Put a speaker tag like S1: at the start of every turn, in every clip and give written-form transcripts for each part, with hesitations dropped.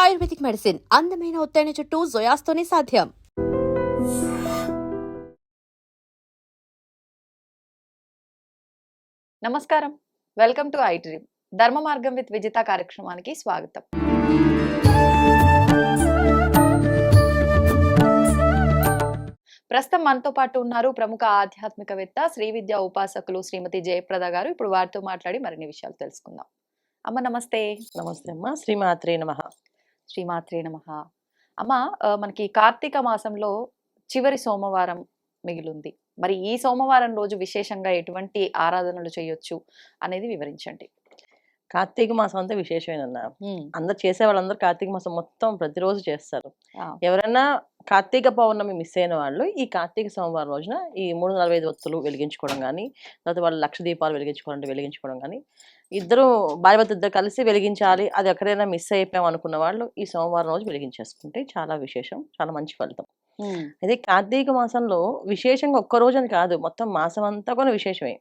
S1: Ayurvedic medicine అందమైన ఒత్తైన చుట్టూ జొయాస్తోనే సాధ్యం.
S2: నమస్కారం, వెల్కమ్ టు ఐ డ్రీమ్. ధర్మ మార్గం విత్ విజిత కార్యక్రమానికి స్వాగతం. ప్రస్తుతం మనతో పాటు ఉన్నారు ప్రముఖ ఆధ్యాత్మికవేత్త, శ్రీ విద్యా ఉపాసకులు శ్రీమతి జయప్రద గారు. ఇప్పుడు వారితో మాట్లాడి మరిన్ని విషయాలు తెలుసుకుందాం. అమ్మ నమస్తే.
S3: నమస్తే అమ్మ. శ్రీమాత్రే నమః.
S2: శ్రీమాత్రే నమః. అమ్మ, మనకి కార్తీక మాసంలో చివరి సోమవారం మిగిలింది. మరి ఈ సోమవారం రోజు విశేషంగా ఎటువంటి ఆరాధనలు చేయొచ్చు అనేది వివరించండి.
S3: కార్తీక మాసం అంతా విశేషమేనన్న. అందరు చేసే వాళ్ళందరూ కార్తీక మాసం మొత్తం ప్రతిరోజు చేస్తారు. ఎవరైనా కార్తీక పౌర్ణమి మిస్ అయిన వాళ్ళు ఈ కార్తీక సోమవారం రోజున ఈ 345 ఒత్తులు వెలిగించుకోవడం కానీ, తర్వాత వాళ్ళు లక్ష దీపాలు వెలిగించుకోవడం కానీ, ఇద్దరు భార్యాభర్త ఇద్దరు కలిసి వెలిగించాలి, అది ఎక్కడైనా మిస్ అయిపోయాం అనుకున్న వాళ్ళు ఈ సోమవారం రోజు వెలిగించేసుకుంటే చాలా విశేషం, చాలా మంచి ఫలితం. అయితే కార్తీక మాసంలో విశేషంగా ఒక్క రోజు అని కాదు, మొత్తం మాసం అంతా కూడా విశేషమే.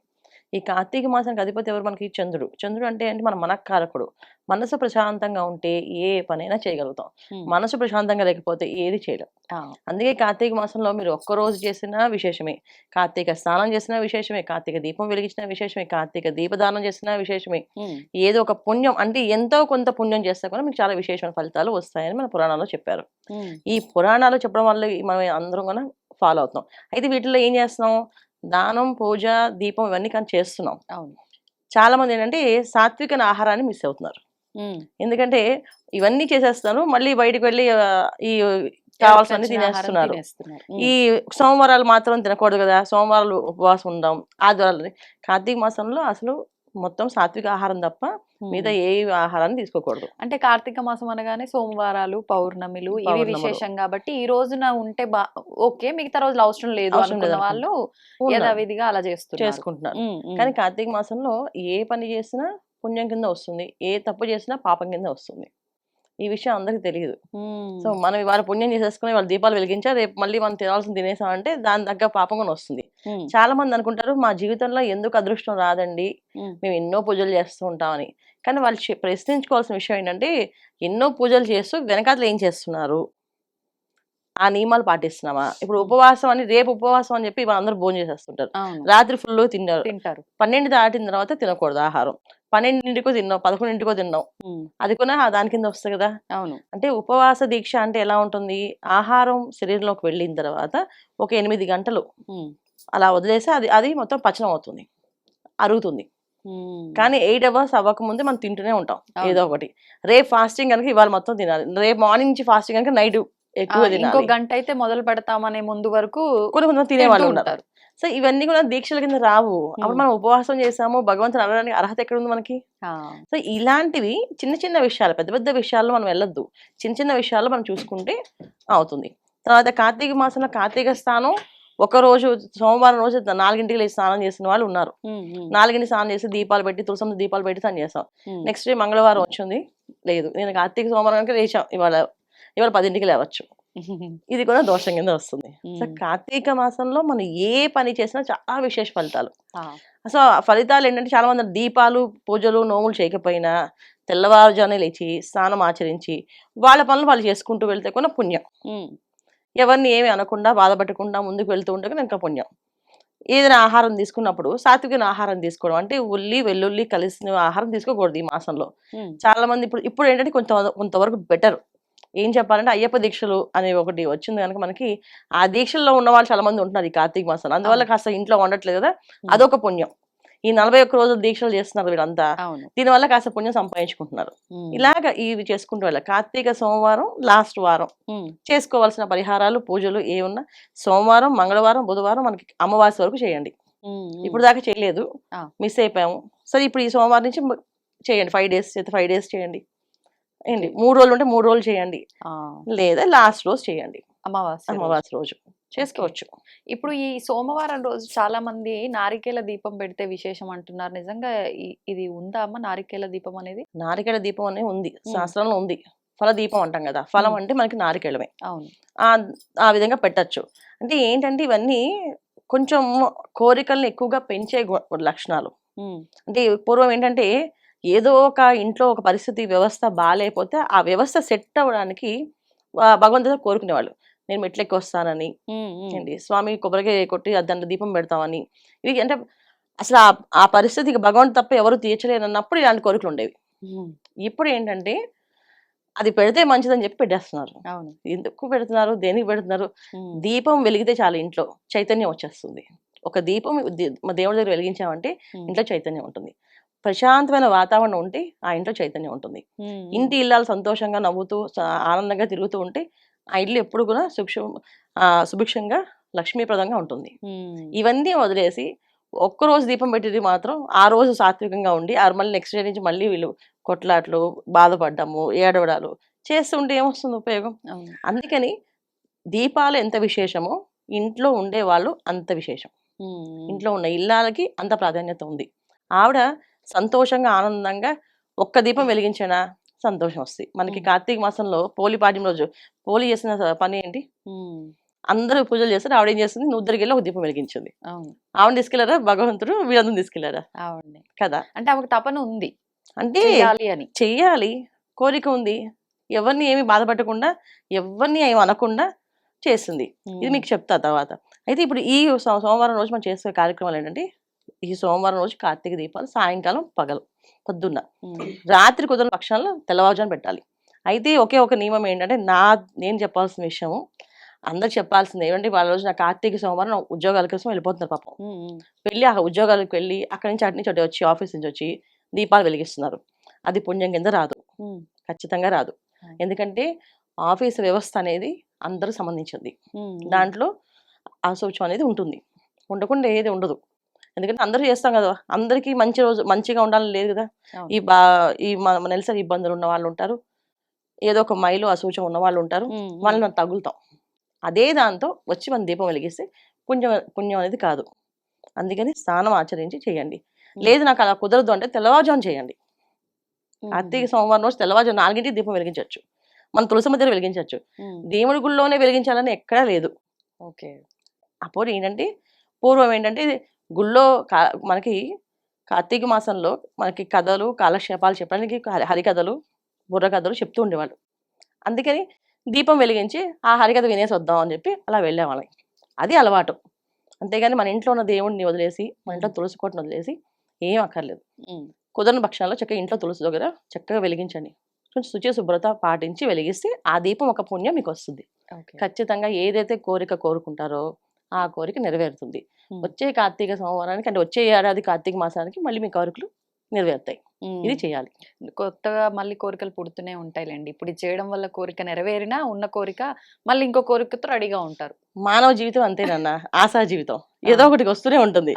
S3: ఈ కార్తీక మాసానికి అధిపతి ఎవరు? మనకి చంద్రుడు. చంద్రుడు అంటే ఏంటి? మన మనఃకారకుడు. మనసు ప్రశాంతంగా ఉంటే ఏ పనైనా చేయగలుగుతాం. మనసు ప్రశాంతంగా లేకపోతే ఏది చేయలేం. అందుకే కార్తీక మాసంలో మీరు ఒక్కరోజు చేసినా విశేషమే, కార్తీక స్నానం చేసినా విశేషమే, కార్తీక దీపం వెలిగించినా విశేషమే, కార్తీక దీపదానం చేసినా విశేషమే. ఏదో ఒక పుణ్యం అంటే ఎంతో కొంత పుణ్యం చేస్తే కూడా మీకు చాలా విశేషమైన ఫలితాలు వస్తాయని మన పురాణాల్లో చెప్పారు. ఈ పురాణాలు చెప్పడం వల్ల మనం అందరం కూడా ఫాలో అవుతాం. అయితే వీటిలో ఏం చేస్తున్నాం? దానం, పూజ, దీపం ఇవన్నీ కానీ చేస్తున్నాం.
S2: అవును.
S3: చాలా మంది ఏంటంటే సాత్విక ఆహారాన్ని మిస్ అవుతున్నారు. ఎందుకంటే ఇవన్నీ చేసేస్తాను, మళ్ళీ బయటకు వెళ్ళి ఈ కావాల్సినవి తినేస్తున్నారు. ఈ సోమవారాలు మాత్రం తినకూడదు కదా, సోమవారాలు ఉపవాసం ఉందాం, ఆదివారాలు. కార్తీక మాసంలో అసలు మొత్తం సాత్విక ఆహారం తప్ప మిగతా ఏ ఆహారాన్ని తీసుకోకూడదు.
S2: అంటే కార్తీక మాసం అనగానే సోమవారాలు, పౌర్ణమిలు ఇవి విశేషం కాబట్టి ఈ రోజున ఉంటే ఓకే, మిగతా రోజులు అవసరం లేదు అనుకున్న వాళ్ళు యథావిధిగా అలా చేసుకుంటున్నారు.
S3: కానీ కార్తీక మాసంలో ఏ పని చేసినా పుణ్యం కింద వస్తుంది, ఏ తప్పు చేసినా పాపం కింద వస్తుంది. ఈ విషయం అందరికి తెలియదు. సో మనం ఇవాళ పుణ్యం చేసేసుకుని వాళ్ళ దీపాలు వెలిగించా, రేపు మళ్ళీ మనం తినాల్సిన తినేసామంటే దాని తగ్గ పాపం కూడా వస్తుంది. చాలా మంది అనుకుంటారు మా జీవితంలో ఎందుకు అదృష్టం రాదండి, మేము ఎన్నో పూజలు చేస్తూ ఉంటామని. కానీ వాళ్ళు ప్రశ్నించుకోవాల్సిన విషయం ఏంటంటే, ఎన్నో పూజలు చేస్తూ వెనకాతలు ఏం చేస్తున్నారు, ఆ నియమాలు పాటిస్తున్నామా? ఇప్పుడు ఉపవాసం అని, రేపు ఉపవాసం అని చెప్పి వాళ్ళందరూ భోజనం చేసేస్తుంటారు, రాత్రి ఫుల్ తింటారు. 12 దాటిన తర్వాత తినకూడదు ఆహారం. 12ంటికో తిన్నాం, 11ంటికో తిన్నాం, అది కూడా దాని కింద వస్తుంది కదా.
S2: అవును.
S3: అంటే ఉపవాస దీక్ష అంటే ఎలా ఉంటుంది? ఆహారం శరీరంలోకి వెళ్ళిన తర్వాత ఒక 8 గంటలు అలా వదిలేసి అది మొత్తం పచనం అవుతుంది, అరుగుతుంది. కానీ 8 అవర్స్ అవ్వకముందే మనం తింటూనే ఉంటాం ఏదో ఒకటి. రేపు ఫాస్టింగ్ కనుక ఇవాళ మొత్తం తినాలి, రేపు మార్నింగ్ నుంచి ఫాస్టింగ్ కనుక నైట్ ఎక్కువ తినాలి.
S2: ఇంకో గంట అయితే మొదలు పెడతామనే ముందు వరకు
S3: కొంతమంది తినేవాళ్ళు ఉంటారు. సో ఇవన్నీ కూడా దీక్షల కింద రావు. అప్పుడు మనం ఉపవాసం చేసాము, భగవంతుని అనడానికి అర్హత ఎక్కడ ఉంది మనకి? సో ఇలాంటివి చిన్న చిన్న విషయాలు, పెద్ద పెద్ద విషయాల్లో మనం వెళ్ళొద్దు, చిన్న చిన్న విషయాల్లో మనం చూసుకుంటే అవుతుంది. తర్వాత కార్తీక మాసంలో కార్తీక స్నానం ఒక రోజు సోమవారం రోజు 4ంటికి లేచి స్నానం చేసిన వాళ్ళు ఉన్నారు. 4ంటికి స్నానం చేసి దీపాలు పెట్టి, తులసమ్మ దీపాలు పెట్టి స్నానం చేస్తాం. నెక్స్ట్ డే మంగళవారం వచ్చింది, లేదు నేను కార్తీక సోమవారం కనుక లేచాం, ఇవాళ 10ంటికి లేవచ్చు, ఇది కూడా దోషం కింద వస్తుంది. సో కార్తీక మాసంలో మనం ఏ పని చేసినా చాలా విశేష ఫలితాలు. సో ఫలితాలు ఏంటంటే, చాలా మంది దీపాలు, పూజలు, నోములు చేయకపోయినా తెల్లవారుజానే లేచి స్నానం ఆచరించి వాళ్ళ పనులు వాళ్ళు చేసుకుంటూ వెళ్తే కూడా పుణ్యం. ఎవరిని ఏమి అనకుండా బాధపెట్టకుండా ముందుకు వెళ్తూ ఉంటే ఇంకా పుణ్యం. ఏదైనా ఆహారం తీసుకున్నప్పుడు సాత్విక ఆహారం తీసుకోవడం, అంటే ఉల్లి వెల్లుల్లి కలిసిన ఆహారం తీసుకోకూడదు ఈ మాసంలో. చాలా మంది ఇప్పుడు ఏంటంటే కొంతవరకు బెటర్. ఏం చెప్పాలంటే అయ్యప్ప దీక్షలు అనేవి ఒకటి వచ్చింది కనుక మనకి, ఆ దీక్షల్లో ఉన్న వాళ్ళు చాలా మంది ఉంటున్నారు ఈ కార్తీక మాసం. అందువల్ల కాస్త ఇంట్లో వండట్లేదు కదా, అదొక పుణ్యం. ఈ 41 రోజులు దీక్షలు చేస్తున్నారు వీళ్ళంతా, దీనివల్ల కాస్త పుణ్యం సంపాదించుకుంటున్నారు. ఇలాగ ఇవి చేసుకుంటూ వెళ్ళాలి. కార్తీక సోమవారం లాస్ట్ వారం చేసుకోవాల్సిన పరిహారాలు, పూజలు ఏమున్నా సోమవారం, మంగళవారం, బుధవారం మనకి అమావాస్య వరకు చేయండి. ఇప్పుడు దాకా చేయలేదు, మిస్ అయిపోయాము. సరే ఇప్పుడు ఈ సోమవారం నుంచి చేయండి, 5 డేస్ అయితే 5 డేస్ చేయండి, 3 రోజులు ఉంటే 3 రోజులు చేయండి, లేదా లాస్ట్ రోజు చేయండి, అమావాస్య రోజు చేసుకోవచ్చు.
S2: ఇప్పుడు ఈ సోమవారం రోజు చాలా మంది నారికేల దీపం పెడితే విశేషం అంటున్నారు. నిజంగా ఇది ఉందా అమ్మ నారికేల దీపం అనేది?
S3: నారికేల దీపం అనేది ఉంది, శాస్త్రంలో ఉంది. ఫల దీపం అంటాం కదా, ఫలం అంటే మనకి నారికేళమే.
S2: అవును.
S3: ఆ విధంగా పెట్టచ్చు. అంటే ఏంటంటే ఇవన్నీ కొంచెం కోరికల్ని ఎక్కువగా పెంచే లక్షణాలు. అంటే పూర్వం ఏంటంటే ఏదో ఒక ఇంట్లో ఒక పరిస్థితి వ్యవస్థ బాగాలేకపోతే ఆ వ్యవస్థ సెట్ అవ్వడానికి భగవంతుడు కోరుకునేవాళ్ళు. నేను మెట్లెక్కి వస్తానని ఏంటి, స్వామి కొబ్బరికాయ కొట్టి దాంట్లో దీపం పెడతామని. ఇవి అంటే అసలు ఆ పరిస్థితికి భగవంతుడు తప్ప ఎవరు తీర్చలేరు అన్నప్పుడు ఇలాంటి కోరికలు ఉండేవి. ఇప్పుడు ఏంటంటే అది పెడితే మంచిదని చెప్పి పెట్టేస్తున్నారు.
S2: అవును.
S3: ఎందుకు పెడుతున్నారు, దేనికి పెడుతున్నారు? దీపం వెలిగితే చాలు ఇంట్లో చైతన్యం వచ్చేస్తుంది. ఒక దీపం మా దేవుడి దగ్గర వెలిగించామంటే ఇంట్లో చైతన్యం ఉంటుంది. ప్రశాంతమైన వాతావరణం ఉంటే ఆ ఇంట్లో చైతన్యం ఉంటుంది. ఇంటి ఇల్లాలు సంతోషంగా నవ్వుతూ ఆనందంగా తిరుగుతూ ఉంటే ఆ ఇల్లు ఎప్పుడు కూడా సుభిక్షంగా లక్ష్మీప్రదంగా ఉంటుంది. ఇవన్నీ వదిలేసి ఒక్కరోజు దీపం పెట్టేది మాత్రం ఆ రోజు సాత్వికంగా ఉండి మళ్ళీ నెక్స్ట్ డే నుంచి మళ్ళీ వీళ్ళు కొట్లాట్లు, బాధపడ్డము, ఏడవడాలు చేస్తుంటే ఏమొస్తుంది ఉపయోగం? అందుకని దీపాలు ఎంత విశేషమో ఇంట్లో ఉండే వాళ్ళు అంత విశేషం. ఇంట్లో ఉన్న ఇల్లాలకి అంత ప్రాధాన్యత ఉంది. ఆవిడ సంతోషంగా ఆనందంగా ఒక్క దీపం వెలిగించినా సంతోషం వస్తుంది. మనకి కార్తీక మాసంలో పోలి పాడ్యం రోజు పోలి చేసిన పని ఏంటి? అందరూ పూజలు చేస్తారు. ఆవిడ ఏం చేస్తుంది? నువ్వుద్దరికి వెళ్ళి ఒక దీపం వెలిగించింది. ఆవిడ తీసుకెళ్లారా భగవంతుడు? వీళ్ళందరూ తీసుకెళ్లారా? కదా. అంటే
S2: ఆమెకు తపన ఉంది,
S3: అంటే చెయ్యాలి, కోరిక ఉంది. ఎవరిని ఏమి బాధపడకుండా, ఎవరిని ఏమి అనకుండా చేస్తుంది. ఇది మీకు చెప్తా తర్వాత. అయితే ఇప్పుడు ఈ సోమవారం రోజు మనం చేసే కార్యక్రమాలు ఏంటంటే, ఈ సోమవారం రోజు కార్తీక దీపాలు సాయంకాలం పొద్దున్న, రాత్రి కుదరని పక్షాల్లో తెల్లవారుజామున పెట్టాలి. అయితే ఒకే ఒక నియమం ఏంటంటే, నేను చెప్పాల్సిన విషయము అందరికి చెప్పాల్సింది ఏమంటే, వాళ్ళ రోజు నా కార్తీక సోమవారం ఉద్యోగాల కోసం వెళ్ళిపోతున్నారు పాపం. వెళ్ళి ఆ ఉద్యోగాలకు వెళ్ళి అక్కడి నుంచి అటు నుంచి వచ్చి ఆఫీస్ నుంచి వచ్చి దీపాలు వెలిగిస్తున్నారు. అది పుణ్యం కింద రాదు, ఖచ్చితంగా రాదు. ఎందుకంటే ఆఫీస్ వ్యవస్థ అనేది అందరూ సంబంధించింది. దాంట్లో అశౌచం అనేది ఉంటుంది, ఉండకుండా ఏది ఉండదు. ఎందుకంటే అందరూ చేస్తాం కదా, అందరికీ మంచి రోజు మంచిగా ఉండాలని లేదు కదా. ఈ నెలసరి ఇబ్బందులు ఉన్న వాళ్ళు ఉంటారు, ఏదో ఒక మైలు అశౌచం ఉన్న వాళ్ళు ఉంటారు, వాళ్ళని మనం తగులుతాం. అదే దాంతో వచ్చి మనం దీపం వెలిగిస్తే పుణ్యం అనేది కాదు. అందుకని స్నానం ఆచరించి చేయండి. లేదు నాకు అలా కుదరదు అంటే తెల్లవారుజామున చేయండి. కార్తీక సోమవారం రోజు తెల్లవారుజాము 4ంటికి దీపం వెలిగించవచ్చు, మనం తులసి మధ్యలో వెలిగించవచ్చు. దేవుడి గుళ్ళోనే వెలిగించాలని ఎక్కడా లేదు. అప్పుడు ఏంటంటే పూర్వం ఏంటంటే గుళ్ళో మనకి కార్తీక మాసంలో మనకి కథలు కాలక్షేపాలు చెప్పడానికి హరికథలు బుర్రకథలు చెప్తూ ఉండేవాళ్ళు. అందుకని దీపం వెలిగించి ఆ హరికథ వినేసి వద్దాం అని చెప్పి అలా వెళ్ళేవాళ్ళం. అది అలవాటు. అంతేగాని మన ఇంట్లో ఉన్న దేవుడిని వదిలేసి, మన ఇంట్లో తులసి కోటను వదిలేసి ఏం అక్కర్లేదు. కుదరని పక్షాల్లో చక్కగా ఇంట్లో తులసి దగ్గర చక్కగా వెలిగించండి. కొంచెం శుచి శుభ్రత పాటించి వెలిగిస్తే ఆ దీపం ఒక పుణ్యం మీకు వస్తుంది. ఖచ్చితంగా ఏదైతే కోరిక కోరుకుంటారో ఆ కోరిక నెరవేరుతుంది. వచ్చే కార్తీక సోమవారానికి అంటే వచ్చే ఏడాది కార్తీక మాసానికి మళ్ళీ మీ కోరికలు నెరవేరుతాయి. ఇది చేయాలి.
S2: కొత్తగా మళ్ళీ కోరికలు పుడుతూనే ఉంటాయిలేండి. ఇప్పుడు ఇది చేయడం వల్ల కోరిక నెరవేరినా ఉన్న కోరిక మళ్ళీ ఇంకో కోరికతో రెడీగా ఉంటారు.
S3: మానవ జీవితం అంతేనన్నా, ఆశా జీవితం ఏదో ఒకటి వస్తూనే ఉంటుంది.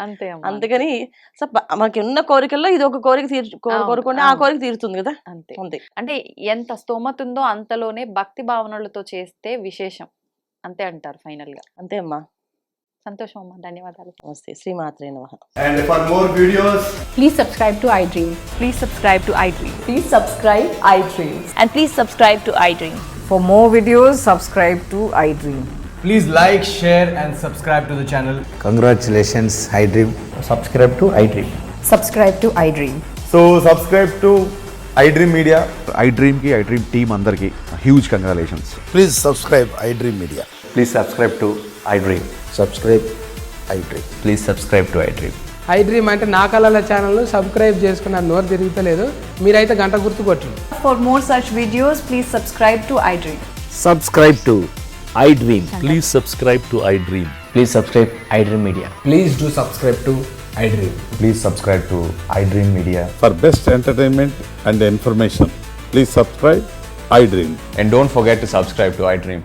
S3: అందుకని మనకి ఉన్న కోరికల్లో ఇది ఒక కోరిక కోరుకుంటే ఆ కోరిక తీరుతుంది కదా. అంతే.
S2: అంటే ఎంత స్తోమత ఉందో అంతలోనే భక్తి భావనలతో చేస్తే విశేషం, అంతే అంటారు ఫైనల్ గా.
S3: అంతే అమ్మా.
S2: సంతోషం అమ్మా, ధన్యవాదాలు.
S3: నమస్తే. శ్రీమాత్రే నమః.
S4: And for more videos,
S5: please subscribe to iDream.
S6: Please subscribe to iDream.
S5: Please subscribe iDream.
S6: And please subscribe to iDream.
S5: For more videos, subscribe to iDream.
S4: please like, share and subscribe to the channel.
S7: Congratulations, iDream.
S8: Subscribe to iDream.
S5: Subscribe to iDream.
S4: So subscribe to iDream Media.
S9: iDream ki iDream team andarki huge congratulations.
S7: Please subscribe iDream Media.
S8: Please subscribe to iDream.
S7: Subscribe iDream.
S8: Please subscribe to iDream.
S10: iDream అంటే నా కళల ఛానల్ను subscribe చేసుకున్న నోరు తిరుగుతలేదు, మీరైతే గంట గుర్తు కొట్టండి.
S6: For more such videos, please subscribe to iDream.
S8: Subscribe to iDream.
S11: Please subscribe to iDream.
S8: Please subscribe iDream Media.
S10: Please do subscribe to iDream.
S8: Please subscribe to iDream Media.
S9: For best entertainment and information, please subscribe iDream.
S8: And don't forget to subscribe to iDream.